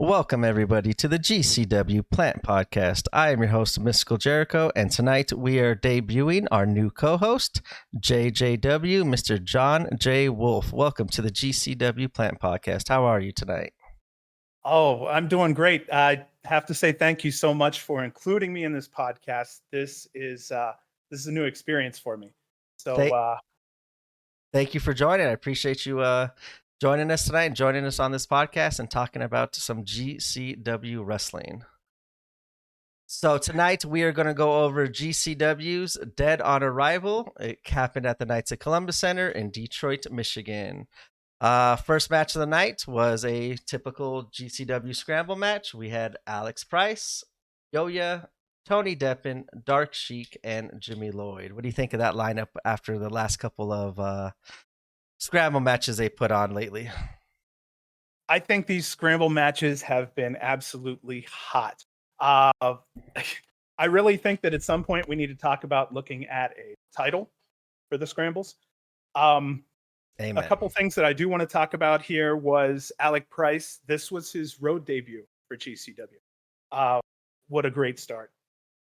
Welcome, everybody, to the GCW Plant Podcast. I am your host, Mystical Jericho, and tonight we are debuting our new co-host, JJW, Mr. John J Wolfe. Welcome to the GCW Plant Podcast. How are you tonight? Oh, I'm doing great. I have to say thank you so much for including me in this podcast. This is a new experience for me. So Thank you for joining. I appreciate you joining us tonight, joining us on this podcast and talking about some GCW wrestling. So tonight we are going to go over GCW's Dead on Arrival. It happened at the Knights of Columbus Center in Detroit, Michigan. First match of the night was a typical GCW scramble match. We had Alex Price, Yo-Ya, Tony Deppen, Dark Sheik, and Jimmy Lloyd. What do you think of that lineup after the last couple of scramble matches they put on lately? I think these scramble matches have been absolutely hot. I really think that at some point we need to talk about looking at a title for the scrambles. Amen. A couple things that I do want to talk about here was Alec Price. This was his road debut for GCW. What a great start.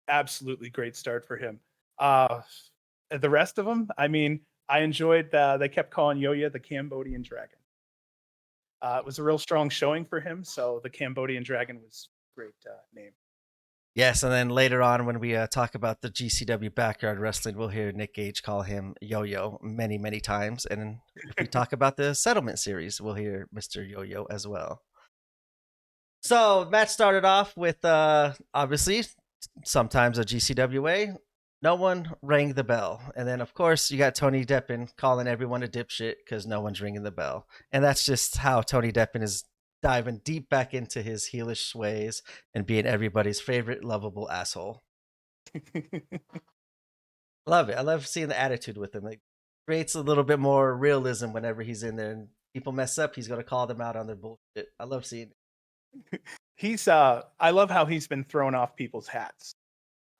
Absolutely great start for him. The rest of them, I mean, I enjoyed, they kept calling Yo-Ya the Cambodian Dragon. It was a real strong showing for him, so the Cambodian Dragon was a great name. Yes, and then later on when we talk about the GCW Backyard Wrestling, we'll hear Nick Gage call him Yo-Yo many, many times. And if we talk about the Settlement Series, we'll hear Mr. Yo-Yo as well. So, match started off with, obviously, sometimes a GCW way. No one rang the bell. And then, of course, you got Tony Deppen calling everyone a dipshit because no one's ringing the bell. And that's just how Tony Deppen is diving deep back into his heelish ways and being everybody's favorite lovable asshole. Love it. I love seeing the attitude with him. It creates a little bit more realism whenever he's in there and people mess up. He's going to call them out on their bullshit. I love seeing it. I love how he's been throwing off people's hats.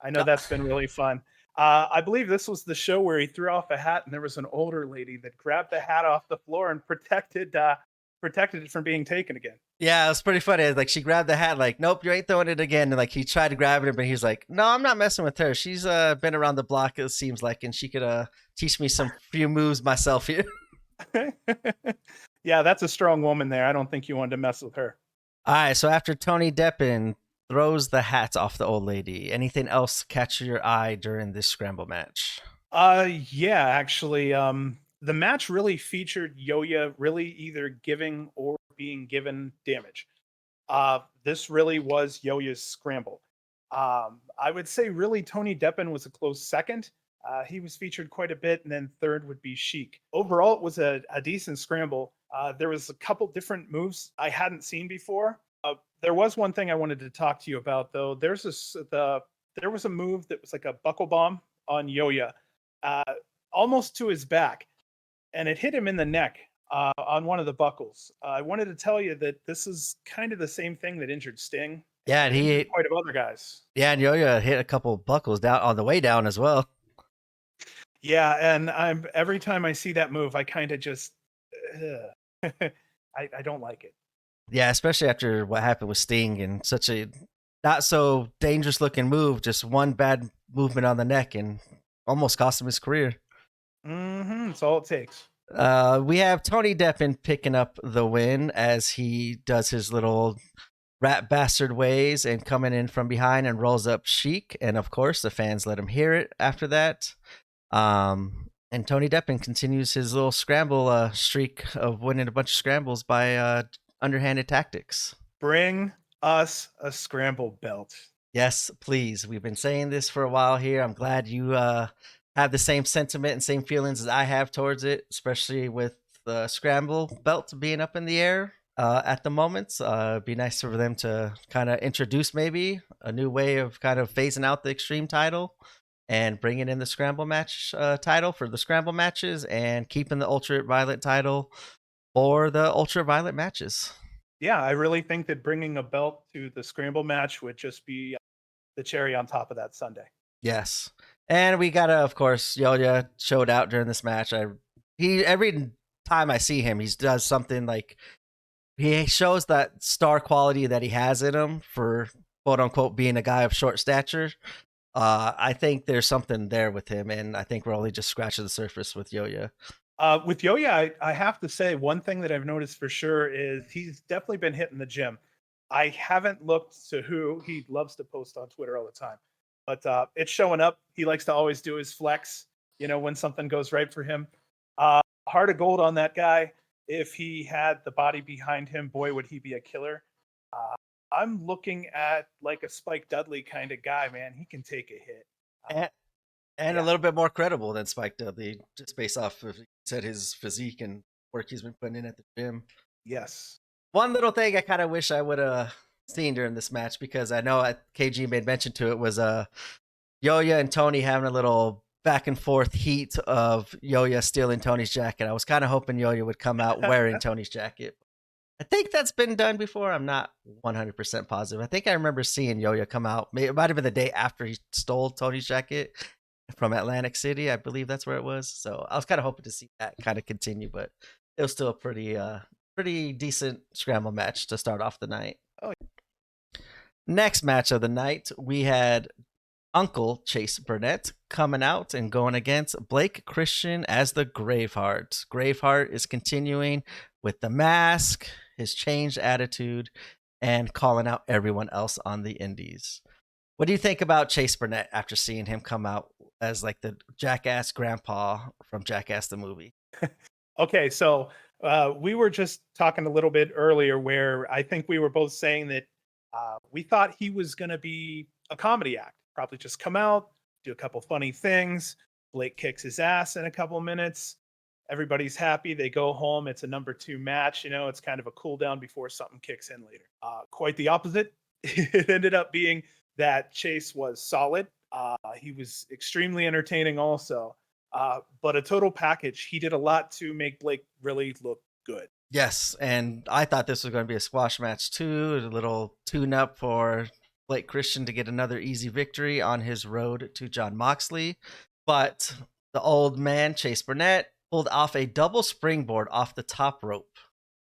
I know that's been really fun. I believe this was the show where he threw off a hat and there was an older lady that grabbed the hat off the floor and protected it from being taken again. Yeah, it was pretty funny. Like, she grabbed the hat, like, nope, you ain't throwing it again. And like, he tried to grab it, but he was like, no, I'm not messing with her. She's been around the block, it seems like, and she could teach me some few moves myself here. Yeah, that's a strong woman there. I don't think you wanted to mess with her. All right, so after Tony Deppen throws the hat off the old lady, anything else catch your eye during this scramble match? Yeah, actually, the match really featured Yo-Ya really either giving or being given damage. This really was Yo-Ya's scramble. I would say really Tony Deppen was a close second. He was featured quite a bit, and then third would be Sheik. Overall, it was a decent scramble. There was a couple different moves I hadn't seen before. There was one thing I wanted to talk to you about, though. There was a move that was like a buckle bomb on Yo-Ya, almost to his back, and it hit him in the neck on one of the buckles. I wanted to tell you that this is kind of the same thing that injured Sting. Yeah, and he hit quite a few other guys. Yeah, and Yo-Ya hit a couple buckles down on the way down as well. Yeah, and every time I see that move, I kind of just I don't like it. Yeah, especially after what happened with Sting and such a not so dangerous looking move, just one bad movement on the neck and almost cost him his career. That's all it takes. We have Tony Deppen picking up the win as he does his little rat bastard ways and coming in from behind and rolls up Sheik. And of course, the fans let him hear it after that. And Tony Deppen continues his little scramble streak of winning a bunch of scrambles by underhanded tactics. Bring us a scramble belt. Yes, please. We've been saying this for a while here. I'm glad you have the same sentiment and same feelings as I have towards it, especially with the scramble belt being up in the air at the moment. It'd be nice for them to kind of introduce maybe a new way of kind of phasing out the Extreme title and bringing in the scramble match title for the scramble matches and keeping the ultraviolet title for the ultraviolet matches. Yeah, I really think that bringing a belt to the scramble match would just be the cherry on top of that sundae. Yes. And we got of course, Yo-Ya showed out during this match. Every time I see him, he does something like he shows that star quality that he has in him for quote unquote being a guy of short stature. I think there's something there with him, and I think we're only just scratching the surface with Yo-Yo. With Yo-Yo, I have to say one thing that I've noticed for sure is he's definitely been hitting the gym. I haven't looked to who he loves to post on Twitter all the time, but it's showing up. He likes to always do his flex, when something goes right for him. Heart of gold on that guy. If he had the body behind him, boy, would he be a killer. Uh, I'm looking at like a Spike Dudley kind of guy, man. He can take a hit. And, and a Yeah. little bit more credible than Spike Dudley, just based off of said his physique and work he's been putting in at the gym. Yes. One little thing I kind of wish I would have seen during this match, because I know KG made mention to it, was Yo-Yo and Tony having a little back and forth heat of Yo-Yo stealing Tony's jacket. I was kind of hoping Yo-Yo would come out wearing Tony's jacket. I think that's been done before. I'm not 100% positive. I think I remember seeing Yo-Yo come out. It might have been the day after he stole Tony's jacket from Atlantic City. I believe that's where it was. So I was kind of hoping to see that kind of continue, but it was still a pretty decent scramble match to start off the night. Oh. Next match of the night, we had Uncle Chase Burnett coming out and going against Blake Christian as the Graveheart. Graveheart is continuing with the mask, his changed attitude, and calling out everyone else on the indies. What do you think about Chase Burnett after seeing him come out as like the jackass grandpa from Jackass the movie? Okay, so we were just talking a little bit earlier where I think we were both saying that we thought he was going to be a comedy act, probably just come out, do a couple funny things. Blake kicks his ass in a couple minutes. Everybody's happy. They go home. It's a number 2 match. It's kind of a cool down before something kicks in later. Quite the opposite. It ended up being that Chase was solid. He was extremely entertaining also. But a total package. He did a lot to make Blake really look good. Yes, and I thought this was going to be a squash match too, a little tune-up for Blake Christian to get another easy victory on his road to Jon Moxley. But the old man, Chase Burnett, pulled off a double springboard off the top rope.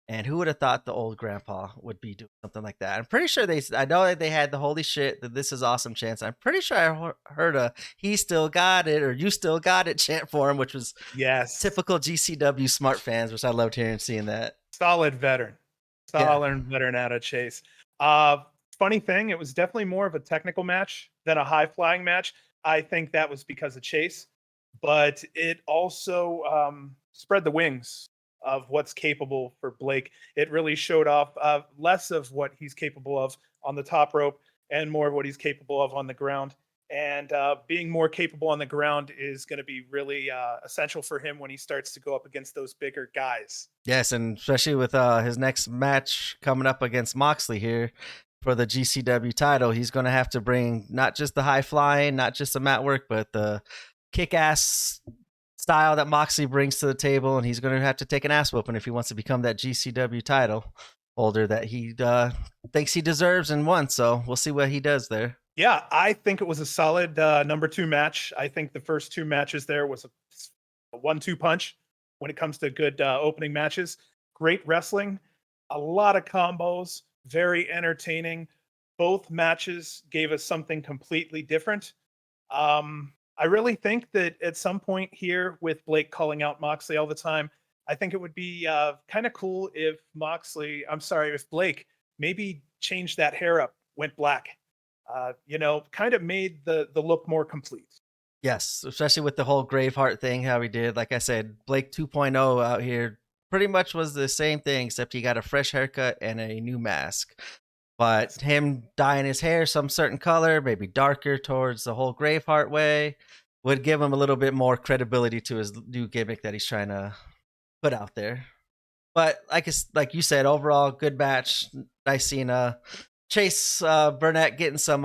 And who would have thought the old grandpa would be doing something like that? I'm pretty sure I know that they had the holy shit that this is awesome chance. I'm pretty sure I heard a he still got it or you still got it chant for him, which was yes, typical GCW smart fans, which I loved hearing and seeing that. Solid veteran out of Chase. Funny thing, it was definitely more of a technical match than a high flying match. I think that was because of Chase, but it also spread the wings of what's capable for Blake. It really showed off less of what he's capable of on the top rope and more of what he's capable of on the ground. And being more capable on the ground is going to be really essential for him when he starts to go up against those bigger guys. Yes, and especially with his next match coming up against Moxley here for the GCW title, he's going to have to bring not just the high flying, not just the mat work, but the kick-ass style that Moxley brings to the table, and he's going to have to take an ass whooping if he wants to become that GCW title holder that he thinks he deserves and wants. So we'll see what he does there. Yeah, I think it was a solid number 2 match. I think the first 2 matches there was a 1-2 punch when it comes to good opening matches. Great wrestling, a lot of combos, very entertaining. Both matches gave us something completely different. I really think that at some point here with Blake calling out Moxley all the time, I think it would be kind of cool if if Blake maybe changed that hair up, went black. Kind of made the look more complete. Yes, especially with the whole Graveheart thing, how he did. Like I said, Blake 2.0 out here pretty much was the same thing, except he got a fresh haircut and a new mask. But him dyeing his hair some certain color, maybe darker towards the whole Graveheart way, would give him a little bit more credibility to his new gimmick that he's trying to put out there. But like you said, overall, good match. Nice seeing Chase Burnett getting some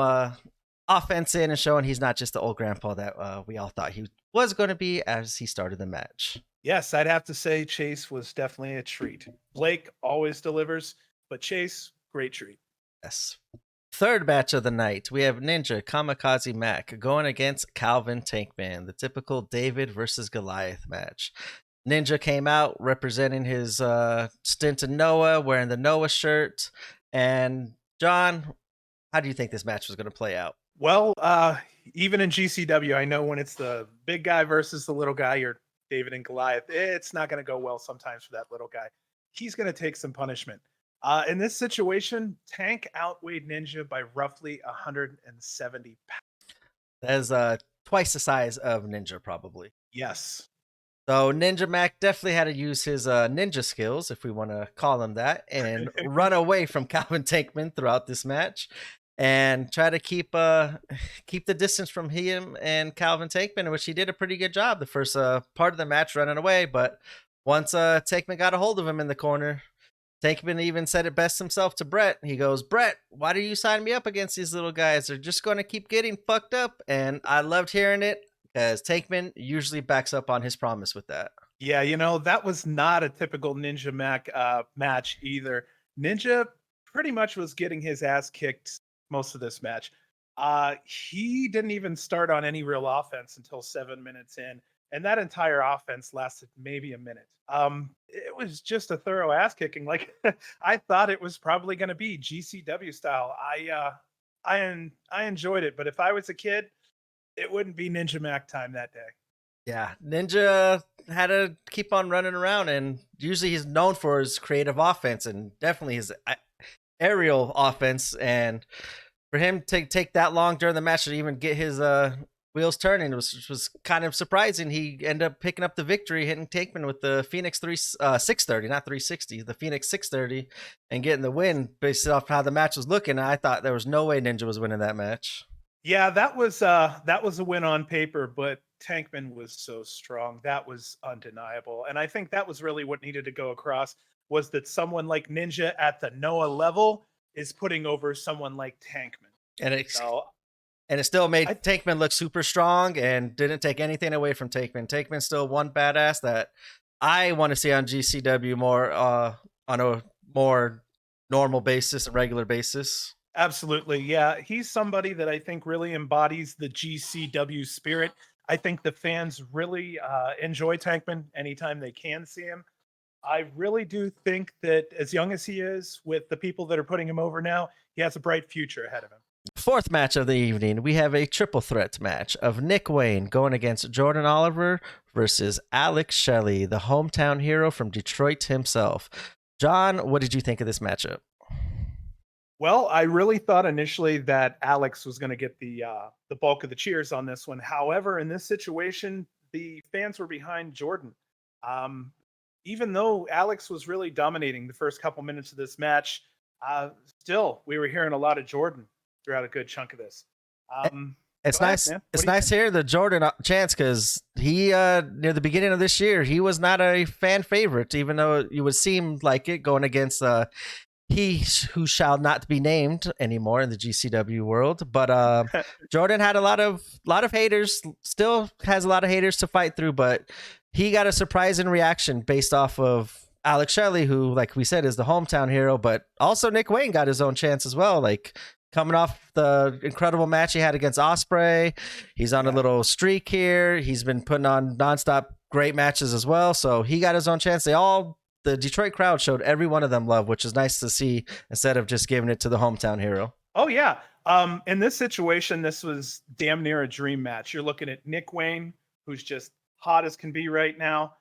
offense in and showing he's not just the old grandpa that we all thought he was going to be as he started the match. Yes, I'd have to say Chase was definitely a treat. Blake always delivers, but Chase, great treat. Yes. Third match of the night, we have Ninja Kamikaze Mac going against Calvin Tankman, the typical David versus Goliath match. Ninja came out representing his stint in Noah, wearing the Noah shirt. And John, how do you think this match was going to play out? Well, even in GCW, I know when it's the big guy versus the little guy, you're David and Goliath. It's not going to go well sometimes for that little guy. He's going to take some punishment. In this situation, Tank outweighed Ninja by roughly 170 pounds. That is twice the size of Ninja, probably. Yes. So Ninja Mac definitely had to use his ninja skills, if we want to call them that, and run away from Calvin Tankman throughout this match, and try to keep the distance from him and Calvin Tankman, which he did a pretty good job the first part of the match running away. But once Tankman got a hold of him in the corner, Tankman even said it best himself to Brett. He goes, "Brett, why do you sign me up against these little guys? They're just going to keep getting fucked up." And I loved hearing it because Tankman usually backs up on his promise with that. Yeah, that was not a typical Ninja Mac match either. Ninja pretty much was getting his ass kicked most of this match. He didn't even start on any real offense until 7 minutes in, and that entire offense lasted maybe a minute. It was just a thorough ass kicking. Like I thought it was probably going to be GCW style. I enjoyed it, but if I was a kid, it wouldn't be Ninja Mac time that day. Yeah, Ninja had to keep on running around, and usually he's known for his creative offense and definitely his aerial offense. And for him to take that long during the match to even get his wheels turning was kind of surprising. He ended up picking up the victory, hitting Tankman with the Phoenix 630, not 360, the Phoenix 630, and getting the win based off how the match was looking. I thought there was no way Ninja was winning that match. Yeah, that was a win on paper, but Tankman was so strong. That was undeniable. And I think that was really what needed to go across was that someone like Ninja at the Noah level is putting over someone like Tankman. And it So and it still made I Tankman look super strong and didn't take anything away from Tankman. Tankman's still one badass that I want to see on GCW more on a more normal basis, a regular basis. absolutely, yeah, he's somebody that I think really embodies the GCW spirit. I think the fans really enjoy Tankman anytime they can see him. I really do think that as young as he is, with the people that are putting him over now, he has a bright future ahead of him. Fourth match of the evening, we have a triple threat match of Nick Wayne going against Jordan Oliver versus Alex Shelley, the hometown hero from Detroit himself. John, what did you think of this matchup? Well, I really thought initially that Alex was going to get the bulk of the cheers on this one. However, in this situation, the fans were behind Jordan. Um, Even though Alex was really dominating the first couple minutes of this match, still we were hearing a lot of Jordan throughout a good chunk of this. Go It's ahead, nice. man. What It's do you nice think? to hear the Jordan chance because he near the beginning of this year he was not a fan favorite, even though you would seem like it going against he who shall not be named anymore in the GCW world. But Jordan had a lot of haters. Still has a lot of haters to fight through, but he got a surprising reaction based off of Alex Shelley, who, like we said, is the hometown hero. But also Nick Wayne got his own chance as well. Like coming off the incredible match he had against Osprey, he's on a Yeah. little streak here. He's been putting on nonstop great matches as well. So he got his own chance. The Detroit crowd showed every one of them love, which is nice to see instead of just giving it to the hometown hero. Oh yeah. In this situation, this was damn near a dream match. You're looking at Nick Wayne, who's just hot as can be right now.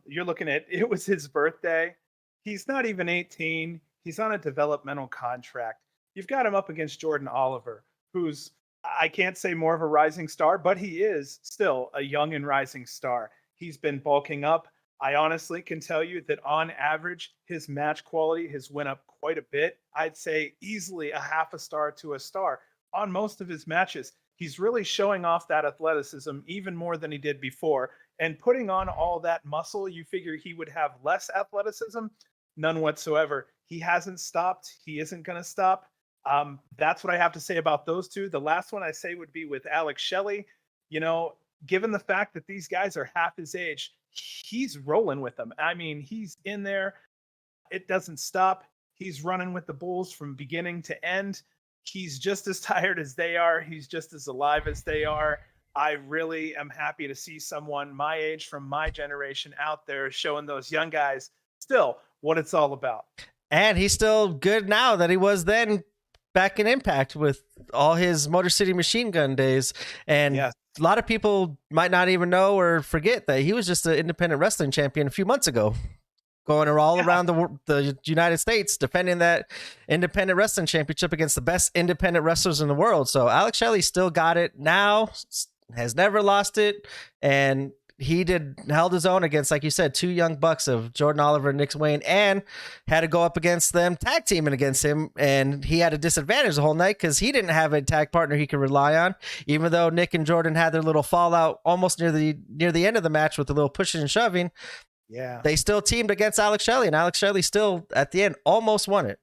You're looking at it was his birthday. He's not even 18. He's on a developmental contract. You've got him up against Jordan Oliver, who's I can't say more of a rising star, but he is still a young and rising star. He's been bulking up. I honestly can tell you that on average, his match quality has went up quite a bit. I'd say easily a half a star to a star on most of his matches. He's really showing off that athleticism even more than he did before. And putting on all that muscle, you figure he would have less athleticism? None whatsoever. He hasn't stopped. He isn't going to stop. That's what I have to say about those two. The last one I say would be with Alex Shelley. You know, given the fact that these guys are half his age, he's rolling with them. I mean, he's in there. It doesn't stop. He's running with the Bulls from beginning to end. He's just as tired as they are. He's just as alive as they are. I really am happy to see someone my age from my generation out there showing those young guys still what it's all about. And he's still good now that he was then back in Impact with all his Motor City Machine Gun days. And Yes. a lot of people might not even know or forget that he was just an independent wrestling champion a few months ago, going all Yeah. around the United States defending that independent wrestling championship against the best independent wrestlers in the world. So Alex Shelley still got it now, has never lost it, and he held his own against, like you said, two young bucks of Jordan Oliver and Nick Wayne, and had to go up against them tag teaming against him, and he had a disadvantage the whole night because he didn't have a tag partner he could rely on. Even though Nick and Jordan had their little fallout almost near the end of the match with a little pushing and shoving, Yeah. they still teamed against Alex Shelley, and Alex Shelley still at the end almost won it.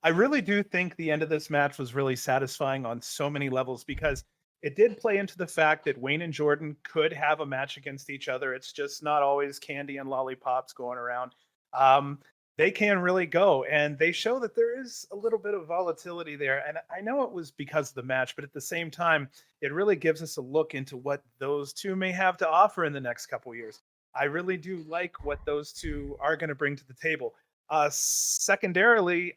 I really do think the end of this match was really satisfying on so many levels because it did play into the fact that Wayne and Jordan could have a match against each other. It's just not always candy and lollipops going around. Um, they can really go, and they show that there is a little bit of volatility there. And I know it was because of the match, but at the same time, it really gives us a look into what those two may have to offer in the next couple years. I really do like what those two are going to bring to the table. Secondarily,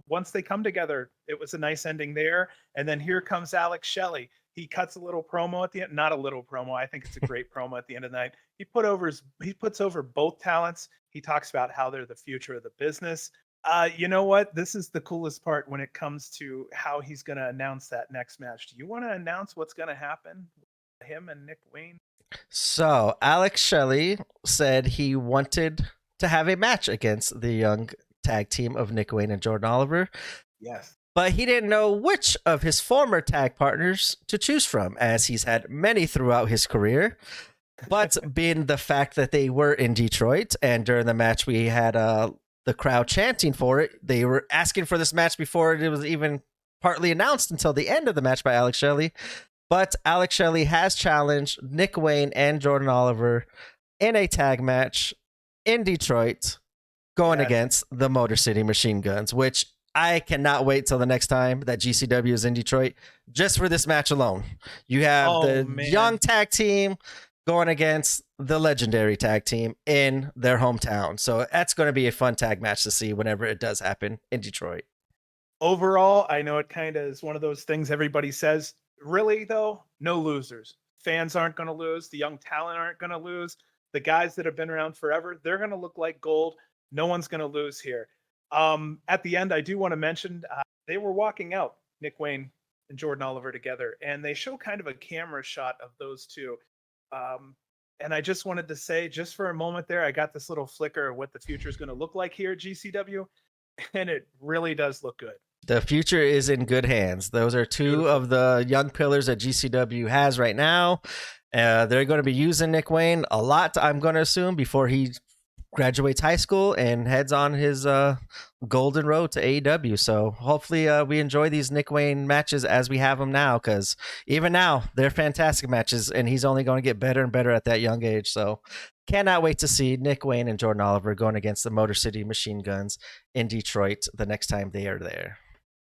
once they come together, it was a nice ending there. And then here comes Alex Shelley. He cuts a little promo at the end, not a little promo. I think it's a great promo at the end of the night. He puts over both talents. He talks about how they're the future of the business. You know what? This is the coolest part when it comes to how he's going to announce that next match. Do you want to announce what's going to happen? Him and Nick Wayne? So Alex Shelley said he wanted to have a match against the young tag team of Nick Wayne and Jordan Oliver. Yes. But he didn't know which of his former tag partners to choose from, as he's had many throughout his career. But being the fact that they were in Detroit, and during the match we had the crowd chanting for it, they were asking for this match before it was even partly announced until the end of the match by Alex Shelley. But Alex Shelley has challenged Nick Wayne and Jordan Oliver in a tag match in Detroit, going against the Motor City Machine Guns, which I cannot wait till the next time that GCW is in Detroit just for this match alone. You have young tag team going against the legendary tag team in their hometown. So that's going to be a fun tag match to see whenever it does happen in Detroit. Overall, I know it kind of is one of those things everybody says. Really, though, no losers. Fans aren't going to lose. The young talent aren't going to lose. The guys that have been around forever, they're going to look like gold. No one's going to lose here. At the end, I do want to mention they were walking out, Nick Wayne and Jordan Oliver together, and they show kind of a camera shot of those two. And I just wanted to say, just for a moment there, I got this little flicker of what the future is going to look like here at GCW, and it really does look good. The future is in good hands. Those are two of the young pillars that GCW has right now. They're going to be using Nick Wayne a lot, I'm going to assume, before he graduates high school and heads on his golden road to AEW. So hopefully we enjoy these Nick Wayne matches as we have them now, because even now they're fantastic matches, and he's only going to get better and better at that young age. So cannot wait to see Nick Wayne and Jordan Oliver going against the Motor City Machine Guns in Detroit the next time they are there.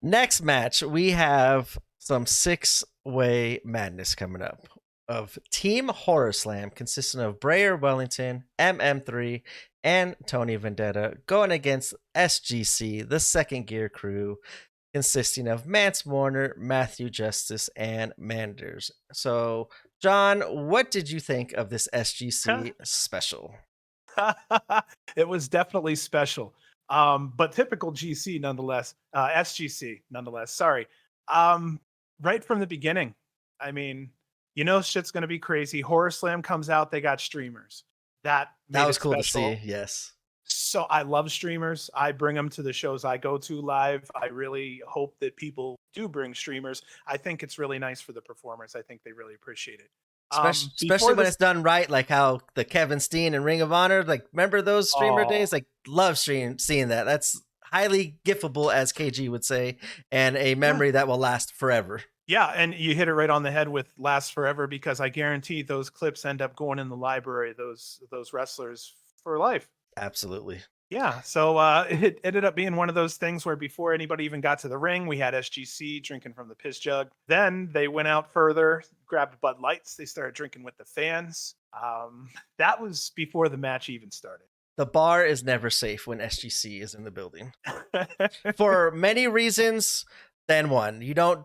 Next match, we have some six-way madness coming up of Team Horror Slam, consisting of Brayer Wellington, MM3, and Tony Vendetta, going against SGC, the Second Gear Crew, consisting of Mance Warner, Matthew Justice, and Manders. So, John, what did you think of this SGC special? It was definitely special. But typical GC nonetheless, SGC nonetheless. Sorry. Right from the beginning, I mean, you know, shit's gonna be crazy. Horror Slam comes out, they got streamers. That was cool to see. Yes. So I love streamers. I bring them to the shows I go to live. I really hope that people do bring streamers. I think it's really nice for the performers. I think they really appreciate it. Especially when it's done right, like how the Kevin Steen and Ring of Honor, like, remember those streamer days? Like, love seeing that. That's highly giftable, as KG would say, and a memory that will last forever. Yeah, and you hit it right on the head with last forever, because I guarantee those clips end up going in the library, those wrestlers, for life. Absolutely. Yeah, so it ended up being one of those things where before anybody even got to the ring, we had SGC drinking from the piss jug. Then they went out further, grabbed Bud Lights. They started drinking with the fans. That was before the match even started. The bar is never safe when SGC is in the building for many reasons. Than one,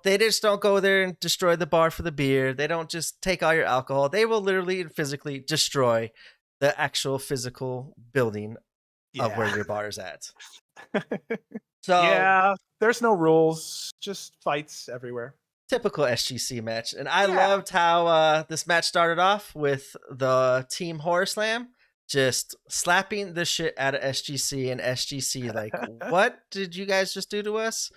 they just don't go there and destroy the bar for the beer. They don't just take all your alcohol. They will literally and physically destroy the actual physical building of where your bar is at. So yeah, there's no rules, just fights everywhere. Typical SGC match. And I loved how this match started off with the Team Horror Slam just slapping the shit out of SGC, and SGC like, what did you guys just do to us?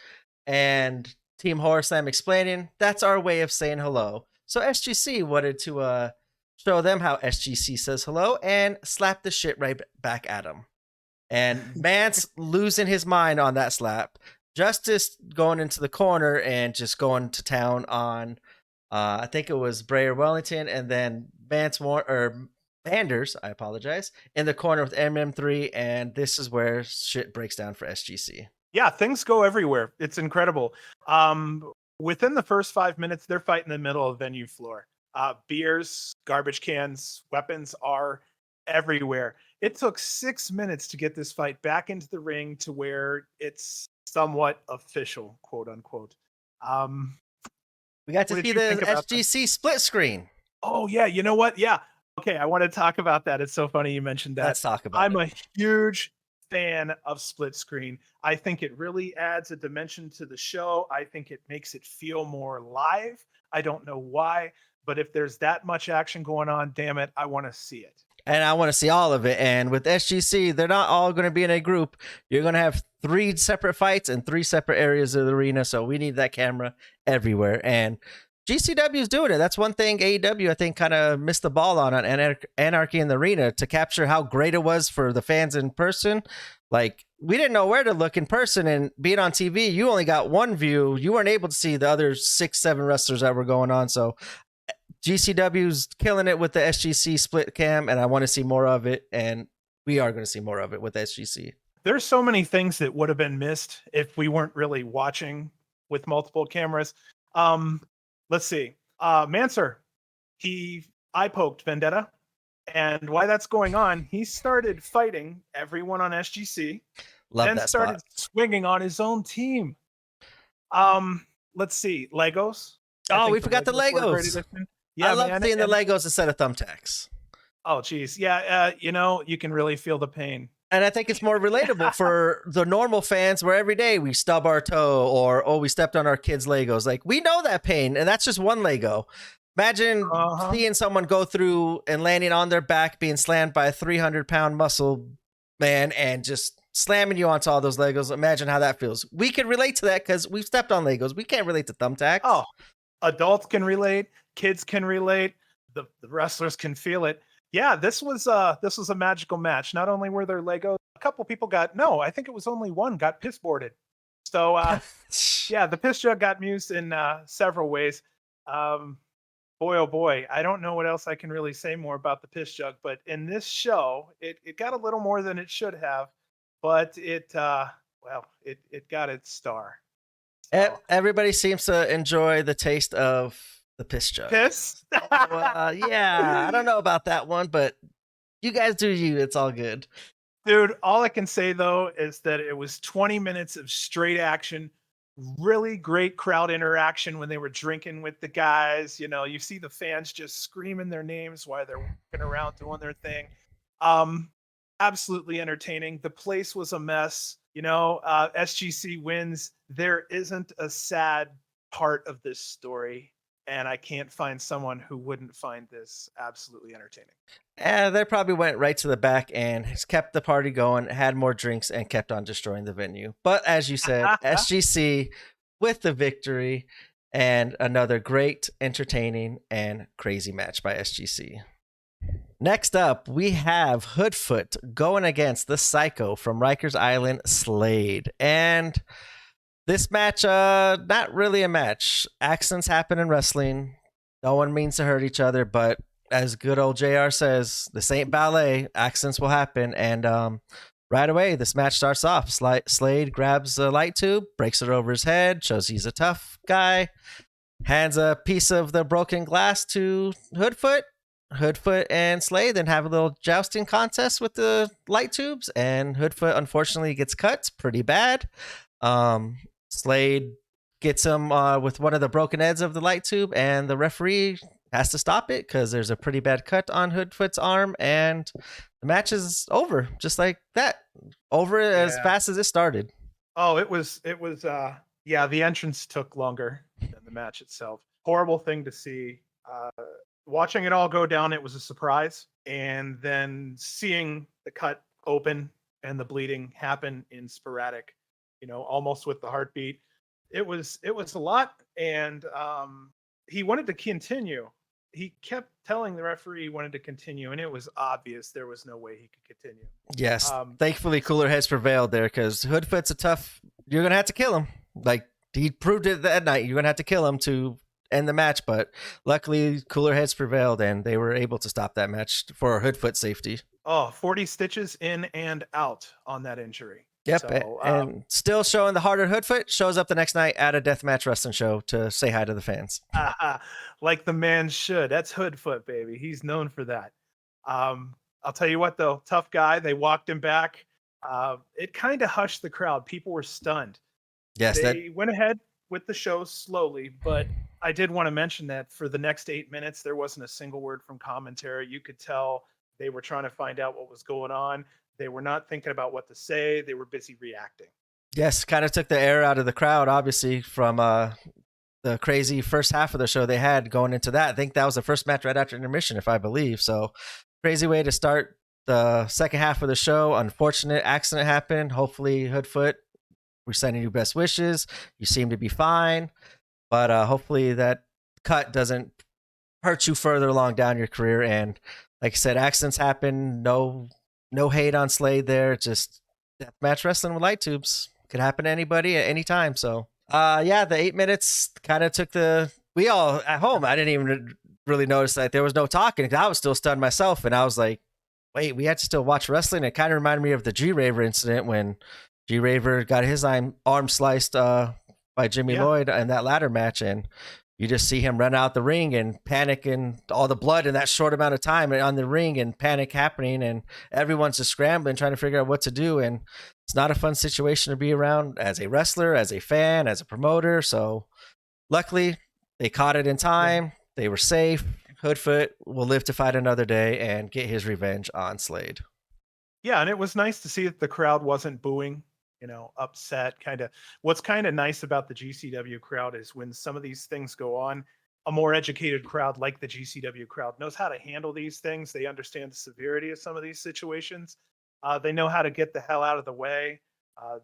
And Team Horror Slam explaining, that's our way of saying hello. So SGC wanted to show them how SGC says hello and slap the shit right back at him. And Mance losing his mind on that slap. Justice going into the corner and just going to town on, I think it was Bray Wellington, and then Vanders, I apologize, in the corner with MM3, and this is where shit breaks down for SGC. Yeah, things go everywhere. It's incredible. Within the first 5 minutes, they're fighting in the middle of the venue floor. Beers, garbage cans, weapons are everywhere. It took 6 minutes to get this fight back into the ring to where it's somewhat official, quote unquote. We got to see the SGC split screen. Oh, yeah. You know what? Yeah. Okay, I want to talk about that. It's so funny you mentioned that. Let's talk about I'm a huge fan of split screen. I think it really adds a dimension to the show. I think it makes it feel more live. I don't know why, but if there's that much action going on, damn it, I want to see it. And I want to see all of it. And with SGC, they're not all going to be in a group. You're going to have 3 separate fights in 3 separate areas of the arena. So we need that camera everywhere. And GCW is doing it. That's one thing AEW, I think, kind of missed the ball on Anarchy in the Arena to capture how great it was for the fans in person. Like, we didn't know where to look in person, and being on TV, you only got one view. You weren't able to see the other 6-7 wrestlers that were going on. So GCW's killing it with the SGC split cam, and I want to see more of it, and we are going to see more of it with SGC. There's so many things that would have been missed if we weren't really watching with multiple cameras. Let's see. Manser, he eye poked Vendetta, and while that's going on, he started fighting everyone on SGC. Love that started swinging on his own team. Let's see. Legos. Oh, we forgot the Legos. Yeah, I love seeing the Legos instead of thumbtacks. Oh, geez. Yeah, you can really feel the pain. And I think it's more relatable for the normal fans where every day we stub our toe or, we stepped on our kids' Legos. Like, we know that pain, and that's just one Lego. Imagine seeing someone go through and landing on their back, being slammed by a 300-pound muscle man and just slamming you onto all those Legos. Imagine how that feels. We can relate to that because we've stepped on Legos. We can't relate to thumbtacks. Oh, adults can relate. Kids can relate. The wrestlers can feel it. Yeah, this was a magical match. Not only were there Legos, a couple people I think it was only one got piss boarded. So yeah, the piss jug got used in several ways. Boy, oh boy, I don't know what else I can really say more about the piss jug, but in this show, it got a little more than it should have, but it got its star. So. Everybody seems to enjoy the taste of the piss jug. Piss? Yeah, I don't know about that one, but you guys do you. It's all good. Dude, all I can say, though, is that it was 20 minutes of straight action, really great crowd interaction when they were drinking with the guys. You see the fans just screaming their names while they're walking around doing their thing. Absolutely entertaining. The place was a mess. SGC wins. There isn't a sad part of this story. And I can't find someone who wouldn't find this absolutely entertaining. They probably went right to the back and kept the party going, had more drinks, and kept on destroying the venue. But as you said, SGC with the victory and another great, entertaining, and crazy match by SGC. Next up, we have Hoodfoot going against the Psycho from Rikers Island, Slade. And this match, not really a match. Accidents happen in wrestling. No one means to hurt each other, but as good old JR says, this ain't ballet. Accidents will happen. And right away, this match starts off. Slade grabs a light tube, breaks it over his head, shows he's a tough guy, hands a piece of the broken glass to Hoodfoot. Hoodfoot and Slade then have a little jousting contest with the light tubes, and Hoodfoot unfortunately gets cut pretty bad. Slade gets him with one of the broken ends of the light tube, and the referee has to stop it because there's a pretty bad cut on Hoodfoot's arm, and the match is over just like that. Over as Yeah. fast as it started. Oh, yeah, the entrance took longer than the match itself. Horrible thing to see. Watching it all go down, it was a surprise. And then seeing the cut open and the bleeding happen in sporadic, almost with the heartbeat. It was a lot. And he wanted to continue. He kept telling the referee he wanted to continue, and it was obvious there was no way he could continue. Yes, thankfully cooler heads prevailed there because Hoodfoot's a tough. You're gonna have to kill him. Like he proved it that night. You're gonna have to kill him to end the match, but luckily cooler heads prevailed and they were able to stop that match for Hoodfoot's safety. Oh, 40 stitches in and out on that injury. Yep, So, and still showing the heart of Hoodfoot, shows up the next night at a deathmatch wrestling show to say hi to the fans. like the man should. That's Hoodfoot, baby. He's known for that. I'll tell you what, though, tough guy. They walked him back. It kind of hushed the crowd. People were stunned. Yes, They went ahead with the show slowly, but I did want to mention that for the next 8 minutes, there wasn't a single word from commentary. You could tell they were trying to find out what was going on. They were not thinking about what to say. They were busy reacting. Yes, kind of took the air out of the crowd, obviously, from the crazy first half of the show they had going into that. I think that was the first match right after intermission, if I believe. So crazy way to start the second half of the show. Unfortunate accident happened. Hopefully, Hoodfoot, we're sending you best wishes. You seem to be fine. But hopefully that cut doesn't hurt you further along down your career. And like I said, accidents happen. No hate on Slade there. Just deathmatch wrestling with light tubes. Could happen to anybody at any time. So yeah, the 8 minutes kind of took we all at home. I didn't even really notice that there was no talking. I was still stunned myself. And I was like, wait, we had to still watch wrestling. It kind of reminded me of the G Raver incident when G Raver got his arm sliced by Jimmy Lloyd in that ladder match, and you just see him run out the ring and panic, and all the blood in that short amount of time on the ring, and panic happening, and everyone's just scrambling trying to figure out what to do, and it's not a fun situation to be around as a wrestler, as a fan, as a promoter. So luckily they caught it in time. They were safe. Hoodfoot will live to fight another day and get his revenge on Slade. Yeah, and it was nice to see that the crowd wasn't booing, upset. What's kind of nice about the GCW crowd is when some of these things go on, a more educated crowd like the GCW crowd knows how to handle these things. They understand the severity of some of these situations. They know how to get the hell out of the way.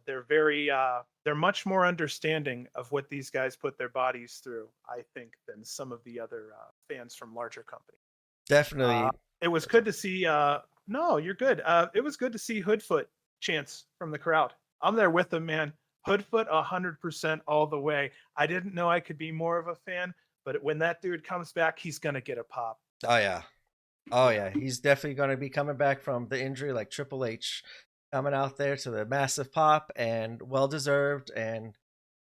They're much more understanding of what these guys put their bodies through, I think, than some of the other fans from larger companies. Definitely. It was good to see. No, you're good. It was good to see Hoodfoot chants from the crowd. I'm there with them, man. Hoodfoot 100% all the way. I didn't know I could be more of a fan, but when that dude comes back, he's gonna get a pop. Oh yeah, he's definitely going to be coming back from the injury like Triple H, coming out there to the massive pop, and well deserved and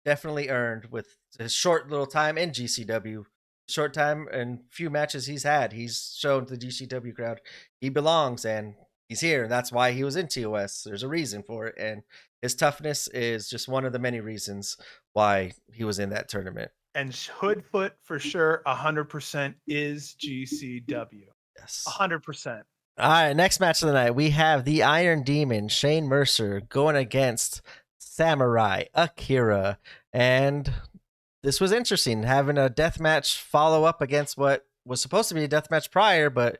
definitely earned with his short little time in GCW. Short time and few matches he's had, he's shown to the GCW crowd he belongs, and he's here. And that's why he was in TOS. There's a reason for it, and his toughness is just one of the many reasons why he was in that tournament. And Hoodfoot for sure, 100% is GCW. Yes, 100%. All right, next match of the night, we have the Iron Demon, Shane Mercer, going against Samurai Akira. And this was interesting, having a death match follow up against what was supposed to be a death match prior, but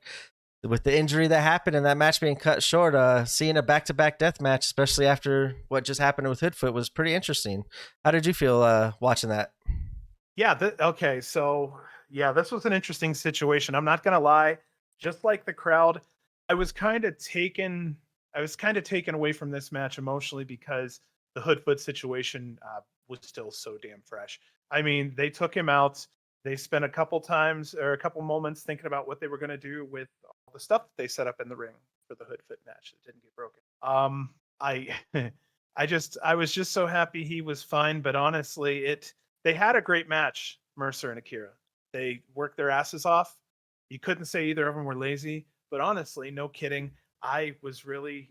with the injury that happened and that match being cut short, seeing a back-to-back death match, especially after what just happened with Hoodfoot, was pretty interesting. How did you feel watching that? Yeah, okay, so yeah, this was an interesting situation. I'm not gonna lie, just like the crowd, I was kind of taken away from this match emotionally because the Hoodfoot situation was still so damn fresh. I mean, they took him out. They spent a couple moments thinking about what they were going to do with all the stuff that they set up in the ring for the Hoodfoot match that didn't get broken. I I was just so happy he was fine, but honestly, they had a great match, Mercer and Akira. They worked their asses off. You couldn't say either of them were lazy, but honestly, no kidding, I was really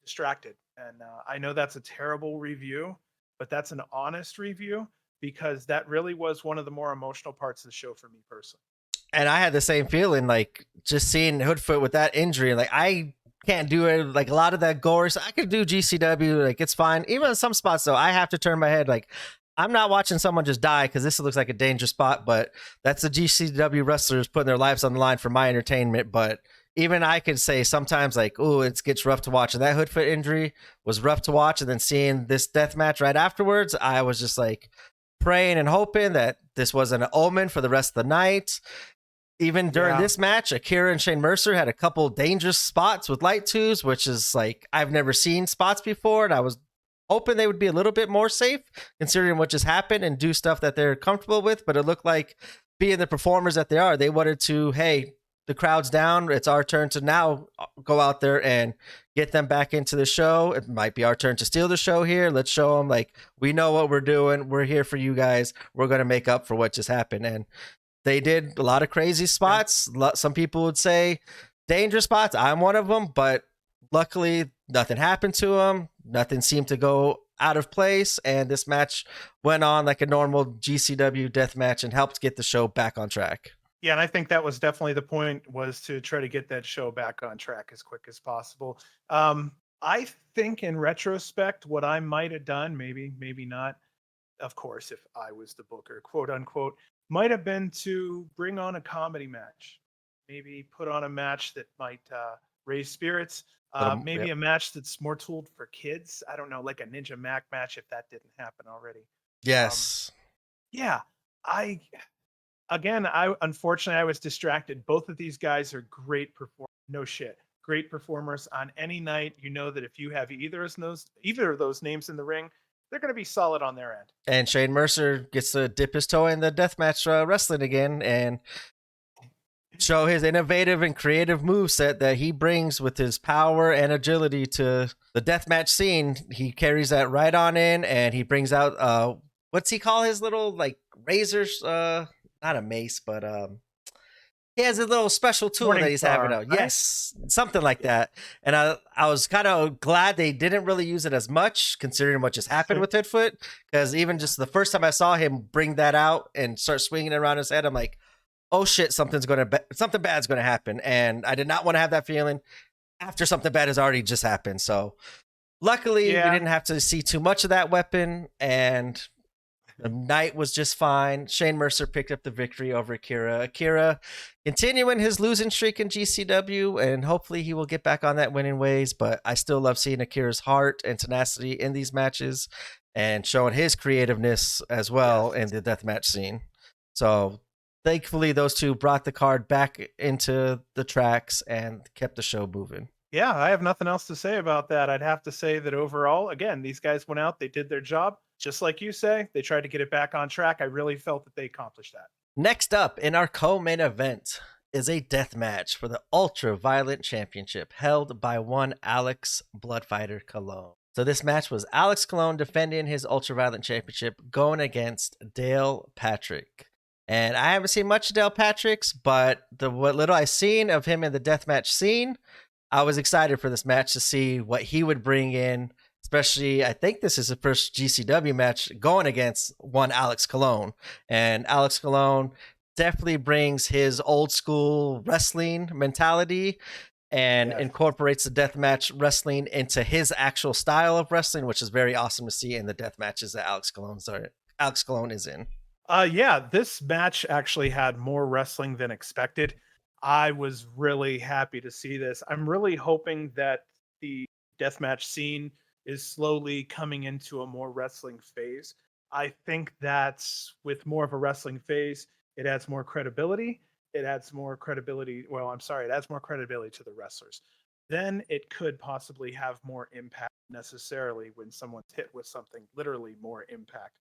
distracted. And I know that's a terrible review, but that's an honest review because that really was one of the more emotional parts of the show for me personally. And I had the same feeling, like just seeing Hoodfoot with that injury. Like I can't do it. Like a lot of that gore, so I could do GCW. Like it's fine. Even in some spots, though, I have to turn my head. Like I'm not watching someone just die because this looks like a dangerous spot. But that's the GCW wrestlers putting their lives on the line for my entertainment. But even I could say sometimes, like, oh, it gets rough to watch. And that Hoodfoot injury was rough to watch. And then seeing this death match right afterwards, I was just like praying and hoping that this wasn't an omen for the rest of the night. Even during Yeah. this match, Akira and Shane Mercer had a couple dangerous spots with light twos, which is like I've never seen spots before. And I was hoping they would be a little bit more safe considering what just happened and do stuff that they're comfortable with. But it looked like being the performers that they are, they wanted to, hey, the crowd's down. It's our turn to now go out there and get them back into the show. It might be our turn to steal the show here. Let's show them like we know what we're doing. We're here for you guys. We're going to make up for what just happened. And they did a lot of crazy spots. Some people would say dangerous spots. I'm one of them, but luckily nothing happened to them. Nothing seemed to go out of place. And this match went on like a normal GCW death match and helped get the show back on track. Yeah, and I think that was definitely the point, was to try to get that show back on track as quick as possible. I think in retrospect, what I might have done, maybe not, of course, if I was the booker, quote unquote, might have been to bring on a comedy match. Maybe put on a match that might raise spirits. Maybe Yep. a match that's more tooled for kids. I don't know, like a Ninja Mac match if that didn't happen already. Um, Yes. yeah, I again, I unfortunately I was distracted. Both of these guys are great performers. No shit. Great performers on any night. You know that if you have either of those names in the ring, they're going to be solid on their end. And Shane Mercer gets to dip his toe in the deathmatch wrestling again and show his innovative and creative moveset that he brings with his power and agility to the deathmatch scene. He carries that right on in, and he brings out what's he call his little like razors? Not a mace, but he has a little special tool Morning that he's having Star, out. right? Yes, something like Yeah. that. And I was kind of glad they didn't really use it as much, considering what just happened with Hoodfoot. Because even just the first time I saw him bring that out and start swinging it around his head, I'm like, oh shit, something bad's gonna happen. And I did not want to have that feeling after something bad has already just happened. So luckily, we Yeah. didn't have to see too much of that weapon, and the night was just fine. Shane Mercer picked up the victory over Akira. Akira continuing his losing streak in GCW, and hopefully he will get back on that winning ways. But I still love seeing Akira's heart and tenacity in these matches and showing his creativeness as well in the deathmatch scene. So thankfully, those two brought the card back into the tracks and kept the show moving. Yeah, I have nothing else to say about that. I'd have to say that overall, again, these guys went out, they did their job. Just like you say, they tried to get it back on track. I really felt that they accomplished that. Next up in our co-main event is a death match for the Ultra Violent Championship held by one Alex Bloodfighter Colon. So this match was Alex Colon defending his Ultra Violent Championship going against Dale Patrick. And I haven't seen much of Dale Patrick's, but what little I've seen of him in the deathmatch scene, I was excited for this match to see what he would bring in. Especially, I think this is the first GCW match going against one Alex Colon. And Alex Colon definitely brings his old school wrestling mentality and incorporates the deathmatch wrestling into his actual style of wrestling, which is very awesome to see in the death matches that Alex Colon is in. Yeah, this match actually had more wrestling than expected. I was really happy to see this. I'm really hoping that the deathmatch scene is slowly coming into a more wrestling phase. I think that's with more of a wrestling phase, it adds more credibility. It adds more credibility. Well, I'm sorry, it adds more credibility to the wrestlers. Then it could possibly have more impact necessarily when someone's hit with something literally more impact.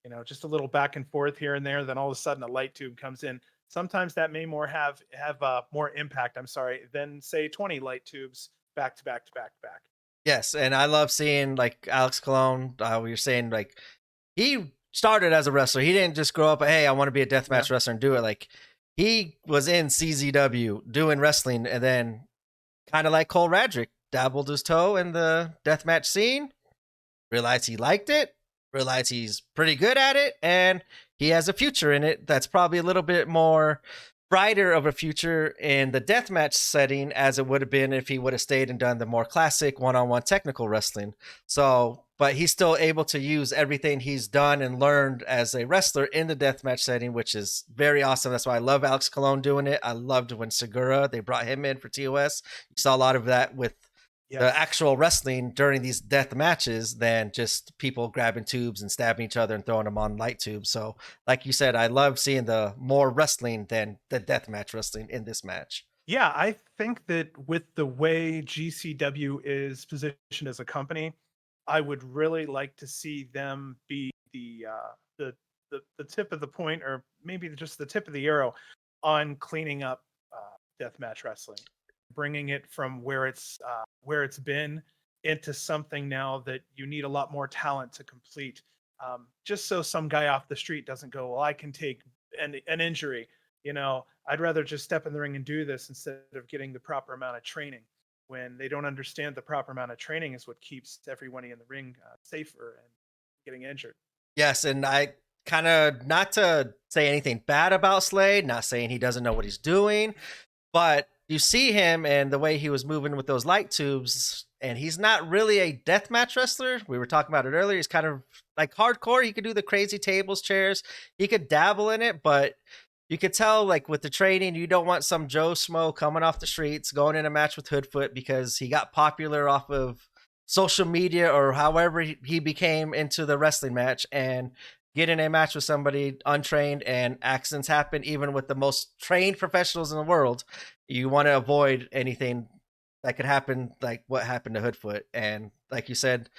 You know, just a little back and forth here and there, then all of a sudden a light tube comes in. Sometimes that may more have more impact, I'm sorry, than say 20 light tubes back to back to back to back. Yes, and I love seeing like Alex Colon. We were saying like he started as a wrestler. He didn't just grow up. Hey, I want to be a Yeah. deathmatch wrestler and do it. Like he was in CZW doing wrestling, and then kind of like Cole Radrick, dabbled his toe in the deathmatch scene, realized he liked it, realized he's pretty good at it, and he has a future in it that's probably a little bit more brighter of a future in the deathmatch setting as it would have been if he would have stayed and done the more classic one-on-one technical wrestling. So, but he's still able to use everything he's done and learned as a wrestler in the deathmatch setting, which is very awesome. That's why I love Alex Colon doing it. I loved when Segura, they brought him in for TOS. You saw a lot of that with the Yes. actual wrestling during these death matches than just people grabbing tubes and stabbing each other and throwing them on light tubes. So, like you said, I love seeing the more wrestling than the death match wrestling in this match. Yeah, I think that with the way GCW is positioned as a company, I would really like to see them be the tip of the point, or maybe just the tip of the arrow on cleaning up deathmatch wrestling, bringing it from where it's been into something now that you need a lot more talent to complete. Just so some guy off the street doesn't go, well, I can take an injury. I'd rather just step in the ring and do this instead of getting the proper amount of training. When they don't understand the proper amount of training is what keeps everybody in the ring safer and getting injured. Yes, and I kind of, not to say anything bad about Slade, not saying he doesn't know what he's doing, but you see him and the way he was moving with those light tubes, and he's not really a deathmatch wrestler. We were talking about it earlier. He's kind of like hardcore. He could do the crazy tables, chairs. He could dabble in it, but you could tell, like with the training, you don't want some Joe Schmo coming off the streets going in a match with Hoodfoot because he got popular off of social media or however he became into the wrestling match, and get in a match with somebody untrained and accidents happen even with the most trained professionals in the world. You want to avoid anything that could happen like what happened to Hoodfoot. And like you said,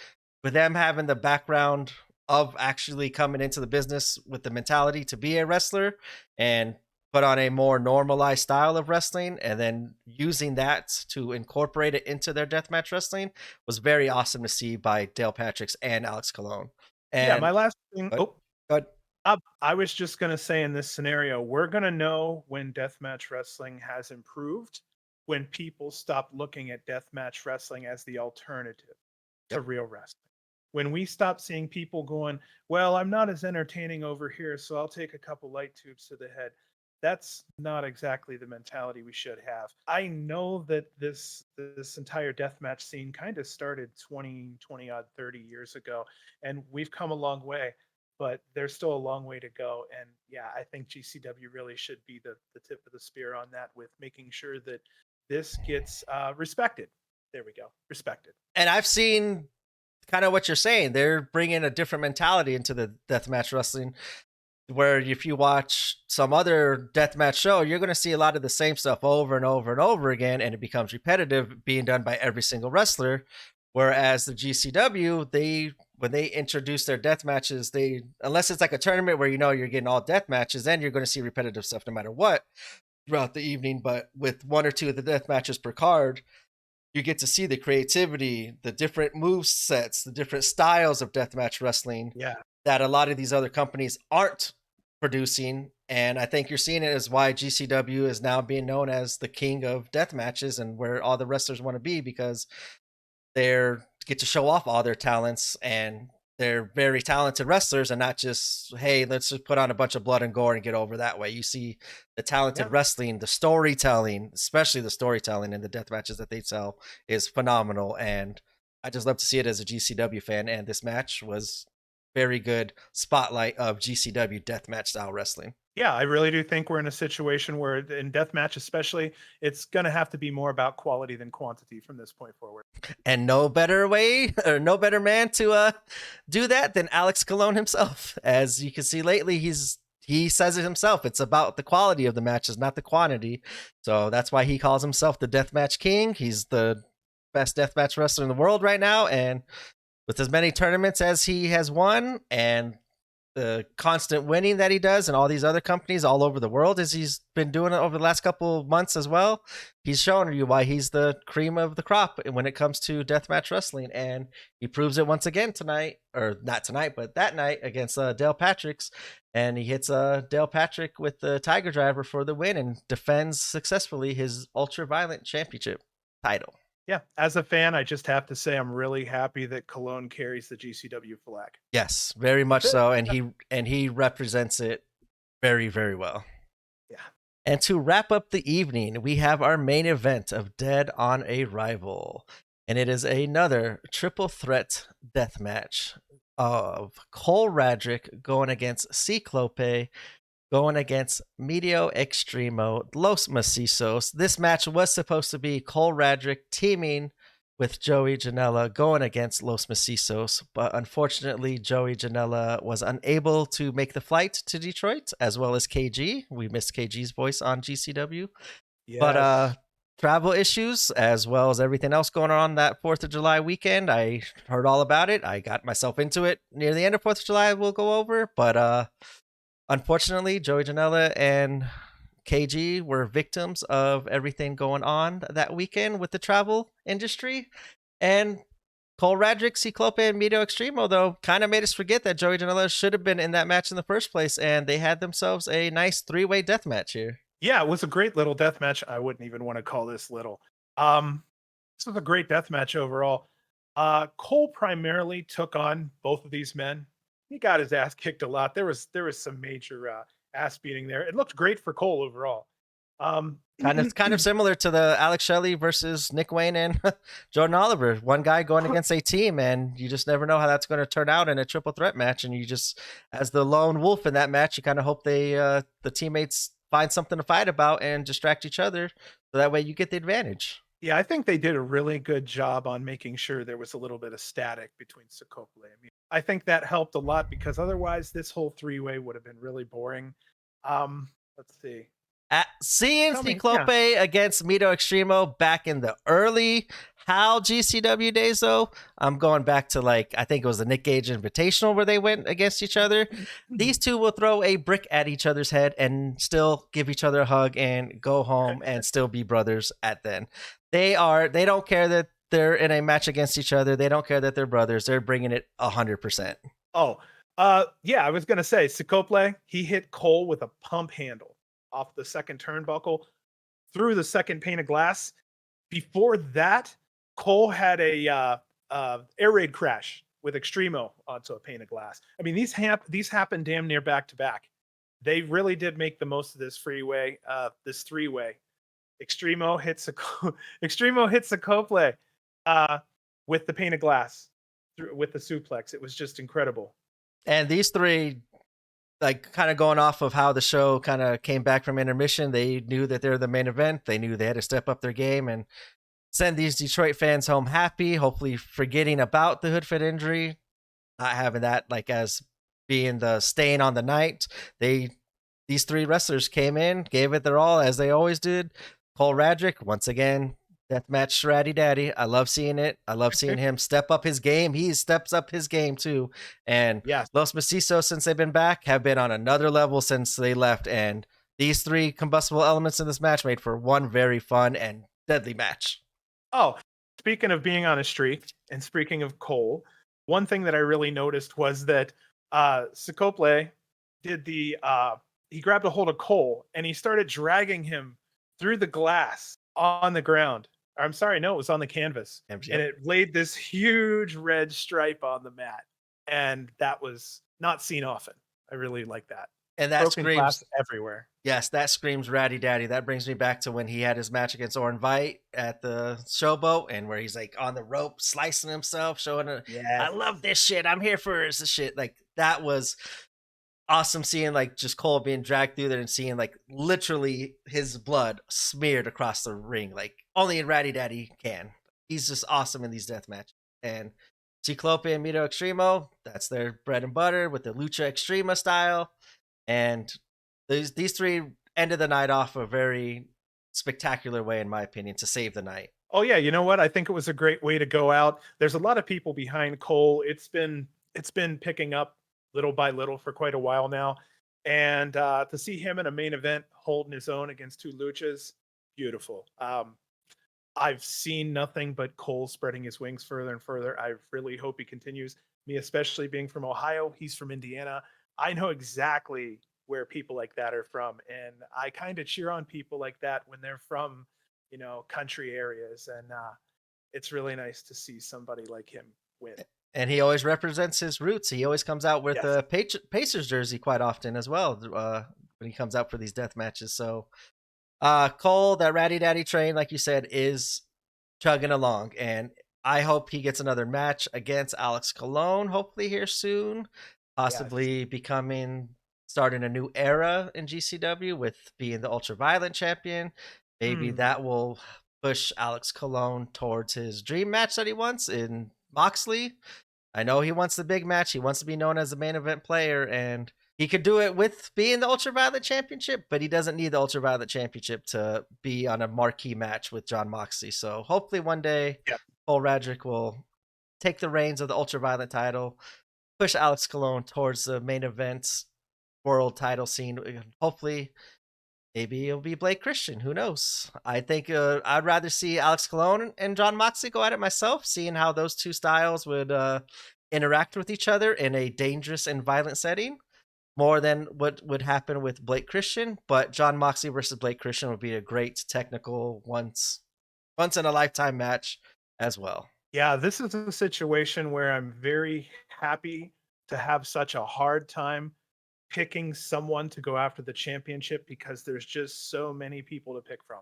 with them having the background of actually coming into the business with the mentality to be a wrestler and put on a more normalized style of wrestling and then using that to incorporate it into their deathmatch wrestling was very awesome to see by Dale Patricks and Alex Colon. Yeah, And my last thing. but, Oh, but I was just gonna say in this scenario, we're gonna know when deathmatch wrestling has improved when people stop looking at deathmatch wrestling as the alternative to yep. real wrestling. When we stop seeing people going, well, I'm not as entertaining over here, so I'll take a couple light tubes to the head. That's not exactly the mentality we should have. I know that this entire deathmatch scene kind of started 20 odd 30 years ago, and we've come a long way, but there's still a long way to go. And yeah, I think GCW really should be the tip of the spear on that, with making sure that this gets respected. There we go, respected. And I've seen kind of what you're saying. They're bringing a different mentality into the deathmatch wrestling. Where if you watch some other deathmatch show, you're going to see a lot of the same stuff over and over and over again, and it becomes repetitive, being done by every single wrestler. Whereas the GCW, they when they introduce their death matches, they, unless it's like a tournament where you know you're getting all death matches, then you're going to see repetitive stuff no matter what throughout the evening. But with one or two of the death matches per card, you get to see the creativity, the different move sets, the different styles of deathmatch wrestling Yeah. that a lot of these other companies aren't producing. And I think you're seeing it as why GCW is now being known as the king of death matches and where all the wrestlers want to be, because they're get to show off all their talents, and they're very talented wrestlers and not just, hey, let's just put on a bunch of blood and gore and get over that way. You see the talented Yeah. wrestling, the storytelling, especially the storytelling in the death matches that they sell is phenomenal. And I just love to see it as a GCW fan. And this match was very good spotlight of GCW deathmatch style wrestling. Yeah, I really do think we're in a situation where in deathmatch especially, it's going to have to be more about quality than quantity from this point forward. And no better way or no better man to do that than Alex Colon himself. As you can see lately, he says it himself. It's about the quality of the matches, not the quantity. So that's why he calls himself the Deathmatch King. He's the best deathmatch wrestler in the world right now, and with as many tournaments as he has won, and the constant winning that he does and all these other companies all over the world, as he's been doing it over the last couple of months as well, he's showing you why he's the cream of the crop when it comes to deathmatch wrestling. And he proves it once again tonight, or not tonight, but that night against Dale Patrick's. And he hits Dale Patrick with the Tiger Driver for the win and defends successfully his Ultra Violent Championship title. Yeah, as a fan, I just have to say I'm really happy that Cologne carries the GCW flag. Yes, very much so, and he represents it very, very well. Yeah. And to wrap up the evening, we have our main event of Dead on Arrival, and it is another triple threat death match of Cole Radrick going against Ciclope, going against Medio Extremo, Los Macizos. This match was supposed to be Cole Radrick teaming with Joey Janela going against Los Macizos, but unfortunately Joey Janela was unable to make the flight to Detroit, as well as KG. We missed KG's voice on GCW. Yes. But travel issues, as well as everything else going on that 4th of July weekend, I heard all about it. I got myself into it near the end of 4th of July, we'll go over, but unfortunately, Joey Janela and KG were victims of everything going on that weekend with the travel industry. And Cole Radrick, Ciclope, and Medio Extremo, though, kind of made us forget that Joey Janela should have been in that match in the first place, and they had themselves a nice 3-way death match here. Yeah, it was a great little death match. I wouldn't even want to call this little. This was a great death match overall. Cole primarily took on both of these men. He got his ass kicked a lot. There was some major ass beating there. It looked great for Cole overall. Kind of similar to the Alex Shelley versus Nick Wayne and Jordan Oliver. One guy going against a team, and you just never know how that's going to turn out in a triple threat match. And you just, as the lone wolf in that match, you kind of hope the teammates find something to fight about and distract each other, so that way you get the advantage. Yeah, I think they did a really good job on making sure there was a little bit of static between Ciclope. I think that helped a lot, because otherwise this whole 3-way would have been really boring. Let's see. Seeing Ciclope against Medio Extremo back in the early HAL GCW days, though, I'm going back to, like, I think it was the Nick Gage Invitational where they went against each other. These two will throw a brick at each other's head and still give each other a hug and go home and still be brothers at then. They don't care that they're in a match against each other. They don't care that they're brothers. They're bringing it 100%. Oh, yeah, I was going to say, Ciclope, he hit Cole with a pump handle off the second turnbuckle through the second pane of glass. Before that, Cole had a air raid crash with Extremo onto a pane of glass. I mean, these happened damn near back to back. They really did make the most of this this 3-way. Extremo hits Ciclope with the pane of glass with the suplex. It was just incredible. And these three, like, kind of going off of how the show kind of came back from intermission, they knew that they're the main event. They knew they had to step up their game and send these Detroit fans home happy, hopefully forgetting about the hood fit injury, not having that like as being the stain on the night. These three wrestlers came in, gave it their all, as they always did. Cole Radrick, once again, deathmatch Shreddy Daddy. I love seeing it. I love seeing him step up his game. He steps up his game too. And yes, Los Macizos, since they've been back, have been on another level since they left. And these three combustible elements in this match made for one very fun and deadly match. Oh, speaking of being on a streak, and speaking of Cole, one thing that I really noticed was that Ciclope did he grabbed a hold of Cole and he started dragging him through the glass on the ground. I'm sorry, no, it was on the canvas. Yep. And it laid this huge red stripe on the mat. And that was not seen often. I really like that. And that broken screams glass everywhere. Yes, that screams Ratty Daddy. That brings me back to when he had his match against Orin Veidt at the Showboat, and where he's like on the rope, slicing himself, showing I love this shit. I'm here for this shit. Like, that was awesome, seeing like just Cole being dragged through there and seeing like literally his blood smeared across the ring, like only Ratty Daddy can. He's just awesome in these death matches. And Ciclope and Medio Extremo, that's their bread and butter with the Lucha Extrema style. And these three ended the night off a very spectacular way, in my opinion, to save the night. Oh yeah, you know what? I think it was a great way to go out. There's a lot of people behind Cole. It's been picking up little by little for quite a while now. And to see him in a main event holding his own against two luchas, beautiful. I've seen nothing but Cole spreading his wings further and further. I really hope he continues. Me, especially being from Ohio, he's from Indiana. I know exactly where people like that are from, and I kind of cheer on people like that when they're from, country areas. And it's really nice to see somebody like him win. And he always represents his roots. He always comes out with Yes. a Pacers jersey quite often as well when he comes out for these death matches. So Cole, that ratty daddy train, like you said, is chugging along, and I hope he gets another match against Alex Colon, hopefully here soon, Yes. possibly starting a new era in GCW with being the Ultraviolent champion. Maybe Hmm. that will push Alex Colon towards his dream match that he wants in Moxley. I know he wants the big match. He wants to be known as a main event player, and he could do it with being the Ultraviolet Championship, but he doesn't need the Ultraviolet Championship to be on a marquee match with John Moxley. So hopefully one day Yeah. Paul Radrick will take the reins of the Ultraviolet title, push Alex Colon towards the main event world title scene. Hopefully, maybe it'll be Blake Christian. Who knows? I think I'd rather see Alex Colon and John Moxley go at it myself, seeing how those two styles would interact with each other in a dangerous and violent setting more than what would happen with Blake Christian. But John Moxley versus Blake Christian would be a great technical once in a lifetime match as well. Yeah, this is a situation where I'm very happy to have such a hard time picking someone to go after the championship because there's just so many people to pick from.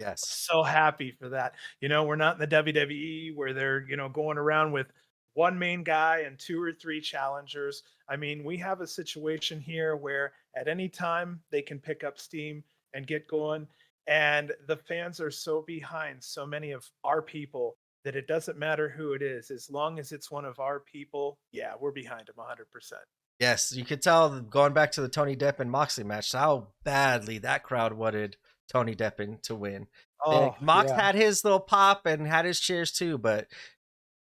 Yes. So happy for that. We're not in the WWE where they're, going around with one main guy and two or three challengers. I mean, we have a situation here where at any time they can pick up steam and get going. And the fans are so behind so many of our people that it doesn't matter who it is. As long as it's one of our people, yeah, we're behind them 100%. Yes, you could tell going back to the Tony Depp and Moxley match how badly that crowd wanted Tony Depp to win. Oh, Mox yeah. had his little pop and had his cheers too, but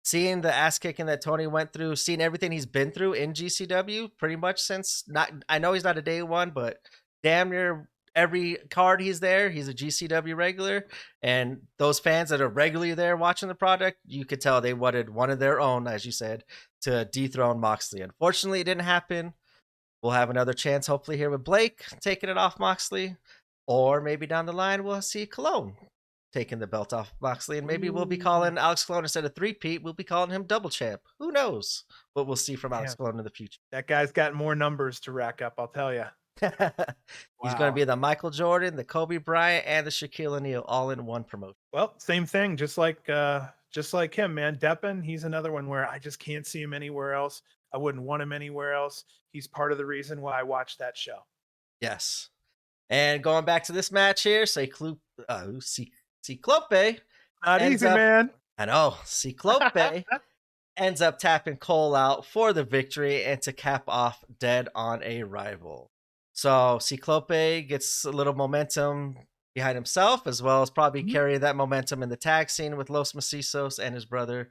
seeing the ass kicking that Tony went through, seeing everything he's been through in GCW pretty much since not I know he's not a day one, but damn near every card he's there, he's a GCW regular. And those fans that are regularly there watching the product, you could tell they wanted one of their own, as you said, to dethrone Moxley. Unfortunately, it didn't happen. We'll have another chance, hopefully, here with Blake taking it off Moxley. Or maybe down the line, we'll see Cologne taking the belt off Moxley. And maybe we'll be Ooh, calling Alex Cologne instead of three-peat, we'll be calling him double champ. Who knows what we'll see from Alex man. Cologne in the future. That guy's got more numbers to rack up, I'll tell you. He's going to Wow. be the Michael Jordan, the Kobe Bryant, and the Shaquille O'Neal all in one promotion. Well, same thing, just like him, man. Deppen, he's another one where I just can't see him anywhere else. I wouldn't want him anywhere else. He's part of the reason why I watched that show. Yes. And going back to this match here, Ciclope Not ends easy, up, man. I know, Ciclope ends up tapping Cole out for the victory and to cap off Dead on Arrival. So Ciclope gets a little momentum behind himself, as well as probably Mhm. carry that momentum in the tag scene with Los Macisos and his brother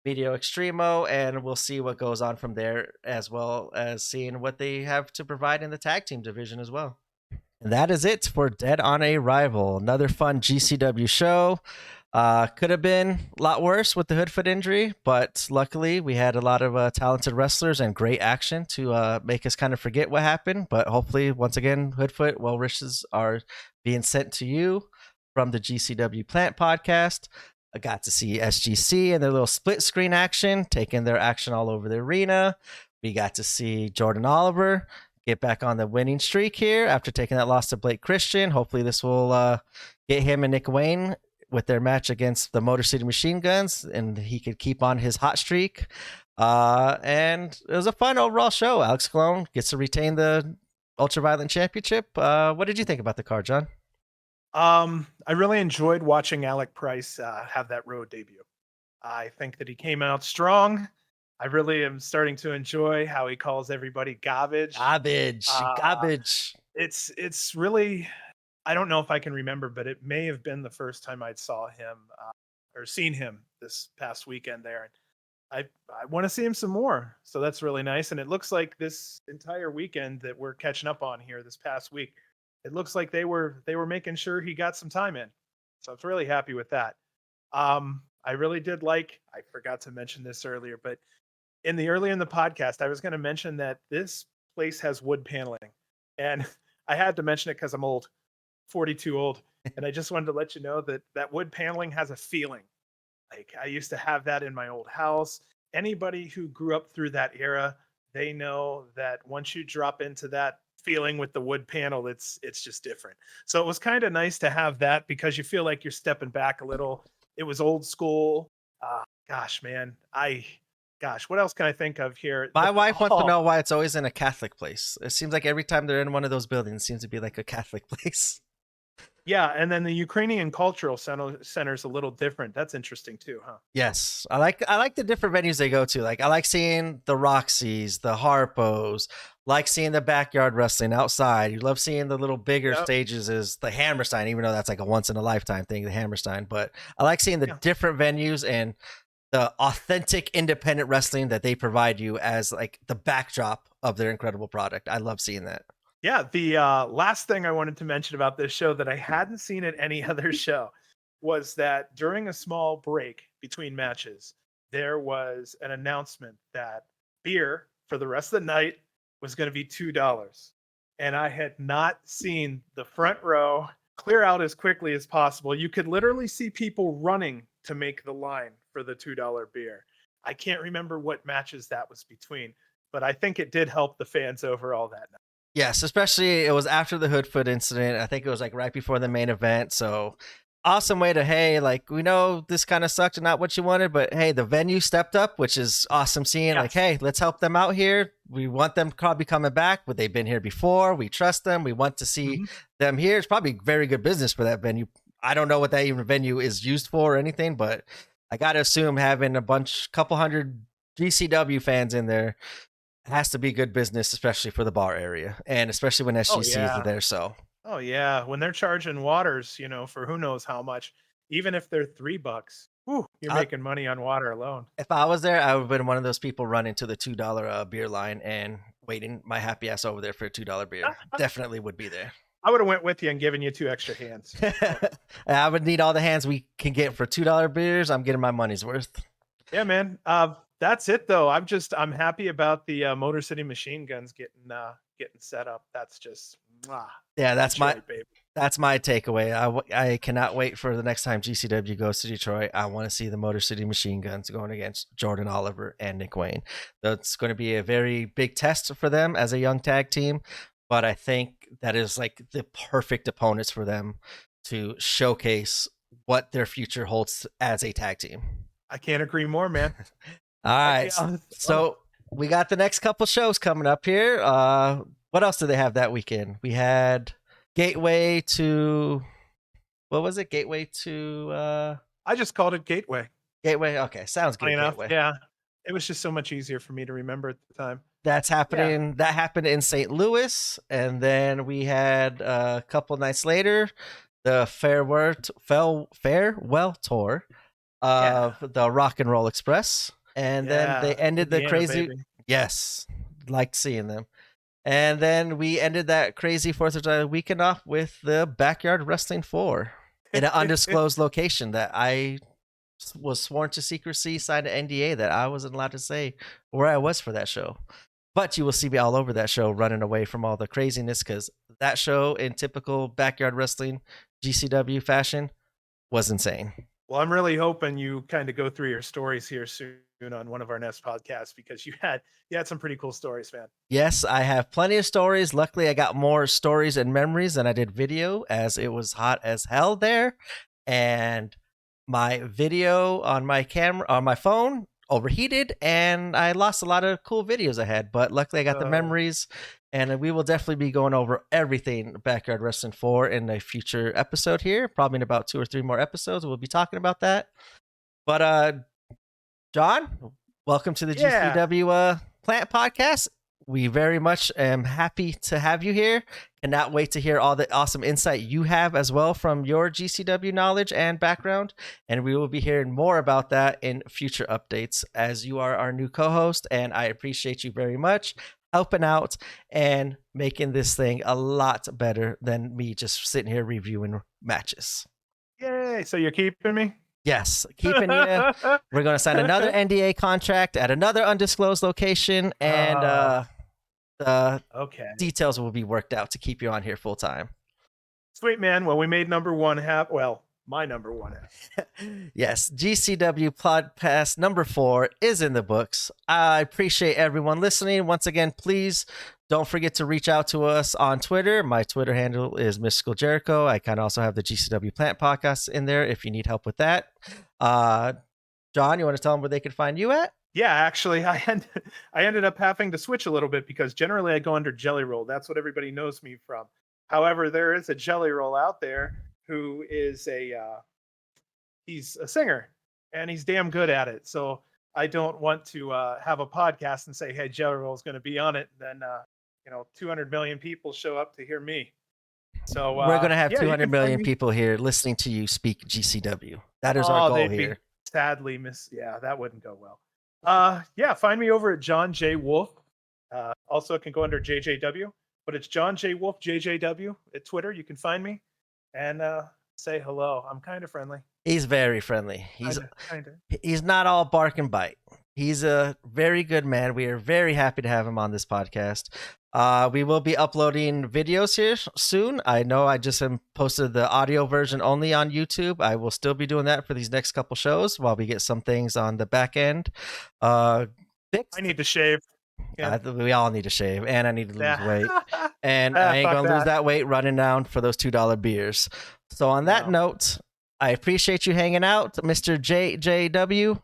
Medio Extremo, and we'll see what goes on from there, as well as seeing what they have to provide in the tag team division as well. And that is it for Dead on Arrival. Another fun GCW show. Could have been a lot worse with the Hoodfoot injury, but luckily we had a lot of talented wrestlers and great action to make us kind of forget what happened. But hopefully, once again, Hoodfoot well wishes are being sent to you from the GCW Plant podcast. I got to see SGC and their little split screen action, taking their action all over the arena. We got to see Jordan Oliver get back on the winning streak here after taking that loss to Blake Christian. Hopefully, this will get him and Nick Wayne with their match against the Motor City Machine Guns, and he could keep on his hot streak. And it was a fun overall show. Alex Colon gets to retain the Ultraviolent Championship. What did you think about the card, John? I really enjoyed watching Alec Price have that road debut. I think that he came out strong. I really am starting to enjoy how he calls everybody garbage. Garbage, Uh, garbage. it's really, I don't know if I can remember, but it may have been the first time I'd saw him or seen him this past weekend there. I want to see him some more. So that's really nice. And it looks like this entire weekend that we're catching up on here this past week, it looks like they were making sure he got some time in. So I was really happy with that. I really did like. I forgot to mention this earlier, but early in the podcast, I was going to mention that this place has wood paneling, and I had to mention it because I'm old, 42 old, and I just wanted to let you know that that wood paneling has a feeling. Like I used to have that in my old house. Anybody who grew up through that era, they know that once you drop into that feeling with the wood panel, it's just different. So it was kind of nice to have that because you feel like you're stepping back a little. It was old school. Gosh, man, gosh, what else can I think of here? My wife wants to Oh, know why it's always in a Catholic place. It seems like every time they're in one of those buildings, it seems to be like a Catholic place. yeah, and then the Ukrainian Cultural Center is a little different. That's interesting too, huh? Yes, I like the different venues they go to. Like I like seeing the Roxy's, the Harpos, like seeing the backyard wrestling outside. You love seeing the little bigger Yep. stages is the Hammerstein, even though that's like a once in a lifetime thing, the Hammerstein. But I like seeing the Yeah. different venues and the authentic independent wrestling that they provide you as like the backdrop of their incredible product. I love seeing that. Yeah, the last thing I wanted to mention about this show that I hadn't seen at any other show was that during a small break between matches, there was an announcement that beer for the rest of the night was going to be $2. And I had not seen the front row clear out as quickly as possible. You could literally see people running to make the line for the $2 beer. I can't remember what matches that was between, but I think it did help the fans overall that night. Yes, especially it was after the Hoodfoot incident. I think it was like right before the main event. So awesome way to, hey, like we know this kind of sucked and not what you wanted, but hey, the venue stepped up, which is awesome seeing. Like, Yes. hey, let's help them out here. We want them probably coming back, but they've been here before. We trust them. We want to see Mhm. them here. It's probably very good business for that venue. I don't know what that even venue is used for or anything, but I gotta assume having couple hundred GCW fans in there has to be good business, especially for the bar area, and especially when Oh SGC is yeah. there. So Oh yeah. When they're charging waters, for who knows how much, even if they're $3, whew, you're I, making money on water alone. if I was there, I would have been one of those people running to the $2 beer line and waiting my happy ass over there for a $2 beer. Definitely would be there. I would have went with you and given you 2 extra hands. I would need all the hands we can get for $2 beers. I'm getting my money's worth. Yeah, man. That's it though. I'm happy about the Motor City Machine Guns getting set up. That's just mwah, Yeah, that's Detroit, my baby. that's my takeaway. I cannot wait for the next time GCW goes to Detroit. I want to see the Motor City Machine Guns going against Jordan Oliver and Nick Wayne. That's going to be a very big test for them as a young tag team, but I think that is like the perfect opponents for them to showcase what their future holds as a tag team. I can't agree more, man. All I right. can't, So we got the next couple shows coming up here. What else do they have that weekend? We had Gateway to what was it? Gateway to I just called it Gateway. Gateway. Okay, sounds Funny good. enough, Gateway. yeah. It was just so much easier for me to remember at the time. That's Yeah. happening. That happened in St. Louis, and then we had a couple nights later the farewell tour Yeah. of the Rock and Roll Express, and then they Yeah. ended the Indiana, crazy. baby. Yes, liked seeing them. And then we ended that crazy 4th of July weekend off with the Backyard Wrestling 4 in an undisclosed location that I was sworn to secrecy, signed an NDA that I wasn't allowed to say where I was for that show. But you will see me all over that show running away from all the craziness because that show in typical Backyard Wrestling GCW fashion was insane. Well, I'm really hoping you kind of go through your stories here soon on one of our next podcasts because you had some pretty cool stories, man. Yes, I have plenty of stories. Luckily, I got more stories and memories than I did video as it was hot as hell there. And my video on my camera, on my phone, overheated and I lost a lot of cool videos I had. But luckily, I got the memories. And we will definitely be going over everything Backyard Wrestling 4 in a future episode here. Probably in about 2 or 3 more episodes. We'll be talking about that. But John, welcome to the Yeah. GCW Plant Podcast. we very much am happy to have you here. Cannot wait to hear all the awesome insight you have as well from your GCW knowledge and background. And we will be hearing more about that in future updates as you are our new co-host. And I appreciate you very much helping out and making this thing a lot better than me just sitting here reviewing matches. Yay! So you're keeping me? Yes, keeping you. We're going to sign another NDA contract at another undisclosed location, and the details will be worked out to keep you on here full time. Sweet, man. Well, we made number one half. Well, my number one half. Yes, GCW podcast number 4 is in the books. I appreciate everyone listening. Once again, please don't forget to reach out to us on Twitter. My Twitter handle is Mystical Jericho. I kind of also have the GCW Plant podcast in there if you need help with that. John, you want to tell them where they can find you at? Yeah, actually, I ended up having to switch a little bit because generally I go under Jelly Roll. That's what everybody knows me from. However, there is a Jelly Roll out there who is he's a singer and he's damn good at it. So I don't want to have a podcast and say, hey, Jelly Roll is going to be on it. Then 200 million people show up to hear me. So we're going to have 200 million people here listening to you speak GCW. That is our goal here. Sadly, that wouldn't go well. Find me over at John J Wolfe. Also, it can go under JJW, but it's John J Wolfe JJW at Twitter. You can find me and say hello. I'm kind of friendly. He's very friendly. Kinda. He's not all bark and bite. He's a very good man. We are very happy to have him on this podcast. We will be uploading videos here soon. I know I just posted the audio version only on YouTube. I will still be doing that for these next couple shows while we get some things on the back end fixed. I need to shave. Yeah. We all need to shave, and I need to lose weight. And I ain't going to lose that weight running down for those $2 beers. So on that note, I appreciate you hanging out, Mr. JJW.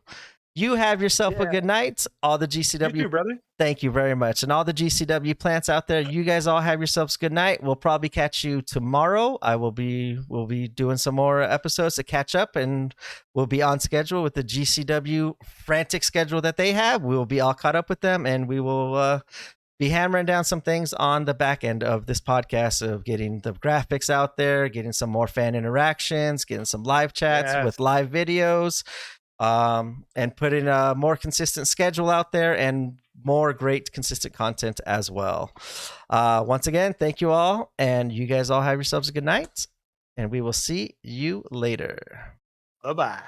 You have yourself a good night. All the GCW, you too, brother. Thank you very much. And all the GCW plants out there, you guys all have yourselves a good night. We'll probably catch you tomorrow. We'll be doing some more episodes to catch up, and we'll be on schedule with the GCW frantic schedule that they have. We will be all caught up with them, and we will be hammering down some things on the back end of this podcast of getting the graphics out there, getting some more fan interactions, getting some live chats with live videos. And putting a more consistent schedule out there and more great consistent content as well. Once again, thank you all, and you guys all have yourselves a good night, and we will see you later. Bye-bye.